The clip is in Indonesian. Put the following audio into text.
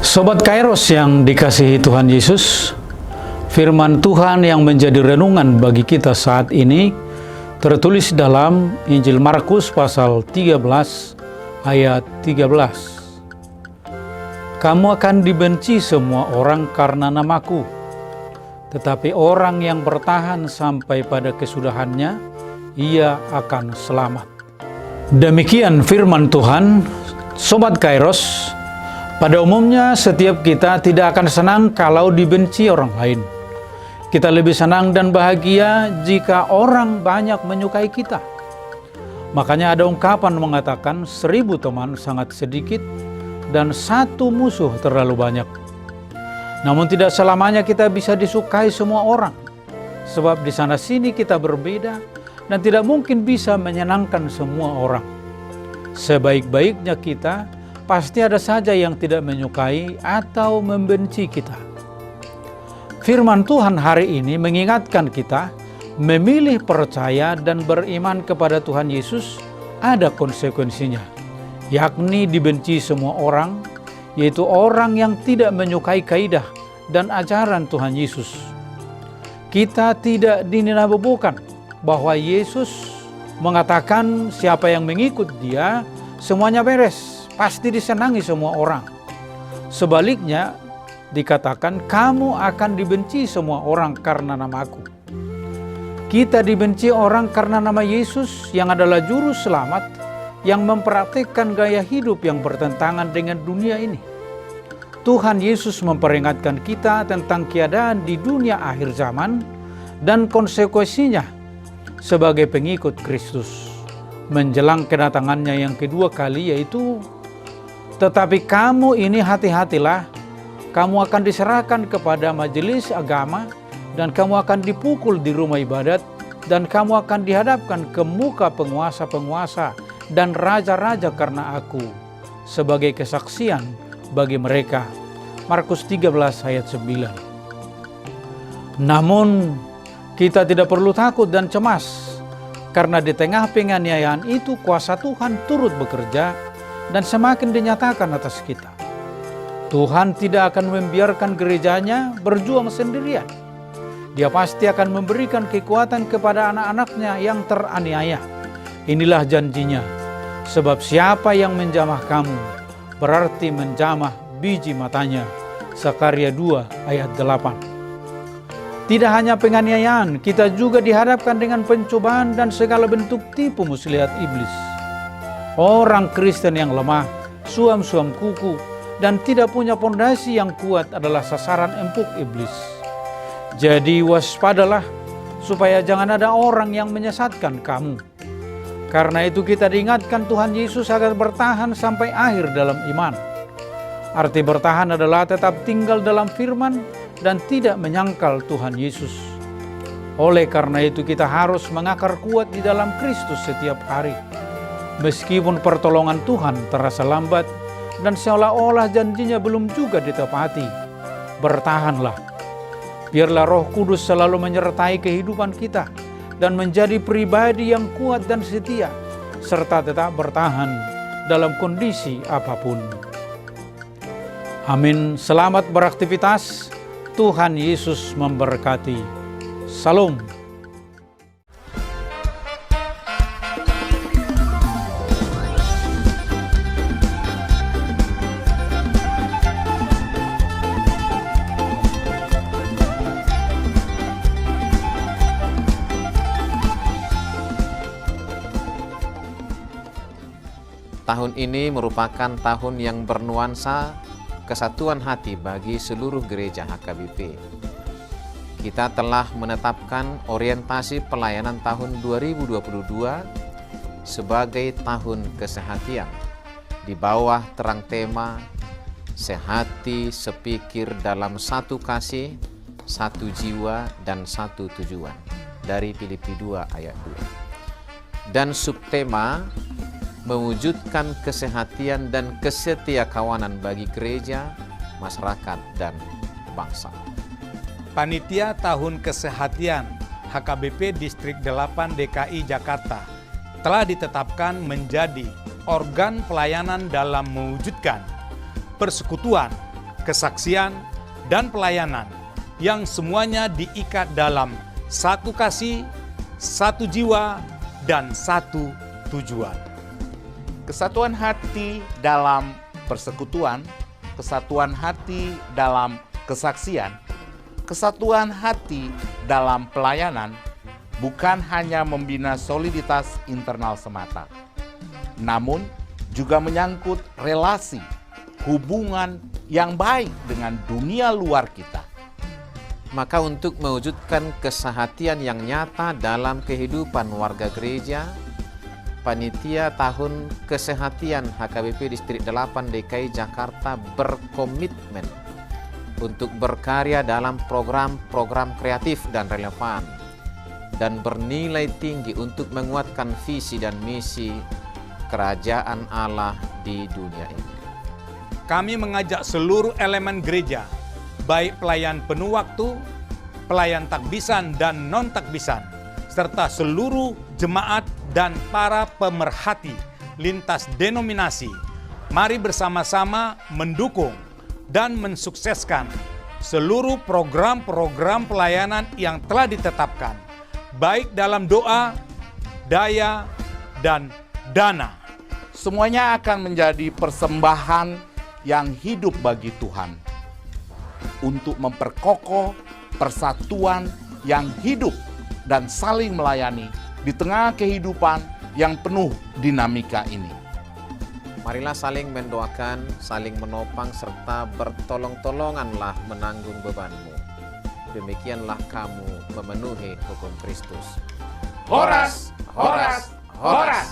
Sobat Kairos yang dikasihi Tuhan Yesus, firman Tuhan yang menjadi renungan bagi kita saat ini tertulis dalam Injil Markus pasal 13 ayat 13. Kamu akan dibenci semua orang karena namaku, tetapi orang yang bertahan sampai pada kesudahannya, ia akan selamat. Demikian firman Tuhan. Sobat Kairos, pada umumnya setiap kita tidak akan senang kalau dibenci orang lain. Kita lebih senang dan bahagia jika orang banyak menyukai kita. Makanya ada ungkapan mengatakan 1000 teman sangat sedikit dan 1 musuh terlalu banyak. Namun tidak selamanya kita bisa disukai semua orang. Sebab di sana sini kita berbeda dan tidak mungkin bisa menyenangkan semua orang. Sebaik-baiknya kita, pasti ada saja yang tidak menyukai atau membenci kita. Firman Tuhan hari ini mengingatkan kita memilih percaya dan beriman kepada Tuhan Yesus ada konsekuensinya, yakni dibenci semua orang, yaitu orang yang tidak menyukai kaidah dan ajaran Tuhan Yesus. Kita tidak dininabobokan bahwa Yesus mengatakan siapa yang mengikut Dia semuanya beres, pasti disenangi semua orang. Sebaliknya dikatakan kamu akan dibenci semua orang karena namaku. Kita dibenci orang karena nama Yesus yang adalah juru selamat yang mempraktikkan gaya hidup yang bertentangan dengan dunia ini. Tuhan Yesus memperingatkan kita tentang keadaan di dunia akhir zaman dan konsekuensinya sebagai pengikut Kristus menjelang kedatangannya yang kedua kali, yaitu tetapi kamu ini hati-hatilah, kamu akan diserahkan kepada majelis agama dan kamu akan dipukul di rumah ibadat dan kamu akan dihadapkan ke muka penguasa-penguasa dan raja-raja karena aku sebagai kesaksian bagi mereka. Markus 13 ayat 9. Namun kita tidak perlu takut dan cemas karena di tengah penganiayaan itu kuasa Tuhan turut bekerja dan semakin dinyatakan atas kita. Tuhan tidak akan membiarkan gerejanya berjuang sendirian. Dia pasti akan memberikan kekuatan kepada anak-anaknya yang teraniaya. Inilah janjinya, sebab siapa yang menjamah kamu, berarti menjamah biji matanya. Zakaria 2 ayat 8. Tidak hanya penganiayaan, kita juga dihadapkan dengan pencobaan dan segala bentuk tipu muslihat iblis. Orang Kristen yang lemah, suam-suam kuku, dan tidak punya pondasi yang kuat adalah sasaran empuk iblis. Jadi waspadalah supaya jangan ada orang yang menyesatkan kamu. Karena itu kita diingatkan Tuhan Yesus agar bertahan sampai akhir dalam iman. Arti bertahan adalah tetap tinggal dalam firman dan tidak menyangkal Tuhan Yesus. Oleh karena itu kita harus mengakar kuat di dalam Kristus setiap hari. Meskipun pertolongan Tuhan terasa lambat dan seolah-olah janjinya belum juga ditepati, bertahanlah. Biarlah Roh Kudus selalu menyertai kehidupan kita dan menjadi pribadi yang kuat dan setia, serta tetap bertahan dalam kondisi apapun. Amin. Selamat beraktivitas. Tuhan Yesus memberkati. Salam. Tahun ini merupakan tahun yang bernuansa kesatuan hati bagi seluruh gereja HKBP. Kita telah menetapkan orientasi pelayanan tahun 2022 sebagai tahun kesehatian di bawah terang tema sehati sepikir dalam satu kasih, satu jiwa dan satu tujuan dari Filipi 2 ayat 2. Dan subtema mewujudkan kesehatian dan kesetiakawanan bagi gereja, masyarakat, dan bangsa. Panitia Tahun Kesehatian HKBP Distrik 8 DKI Jakarta telah ditetapkan menjadi organ pelayanan dalam mewujudkan persekutuan, kesaksian, dan pelayanan yang semuanya diikat dalam satu kasih, satu jiwa, dan satu tujuan. Kesatuan hati dalam persekutuan, kesatuan hati dalam kesaksian, kesatuan hati dalam pelayanan bukan hanya membina soliditas internal semata, namun juga menyangkut relasi, hubungan yang baik dengan dunia luar kita. Maka untuk mewujudkan kesehatian yang nyata dalam kehidupan warga gereja, Panitia Tahun Kesehatian HKBP Distrik 8 DKI Jakarta berkomitmen untuk berkarya dalam program-program kreatif dan relevan dan bernilai tinggi untuk menguatkan visi dan misi Kerajaan Allah di dunia ini. Kami mengajak seluruh elemen gereja, baik pelayan penuh waktu, pelayan takbisan dan non-takbisan, serta seluruh jemaat dan para pemerhati lintas denominasi, mari bersama-sama mendukung dan mensukseskan seluruh program-program pelayanan yang telah ditetapkan, baik dalam doa, daya, dan dana. Semuanya akan menjadi persembahan yang hidup bagi Tuhan untuk memperkokoh persatuan yang hidup dan saling melayani di tengah kehidupan yang penuh dinamika ini. Marilah saling mendoakan, saling menopang, serta bertolong-tolonganlah menanggung bebanmu. Demikianlah kamu memenuhi hukum Kristus. Horas, horas, horas!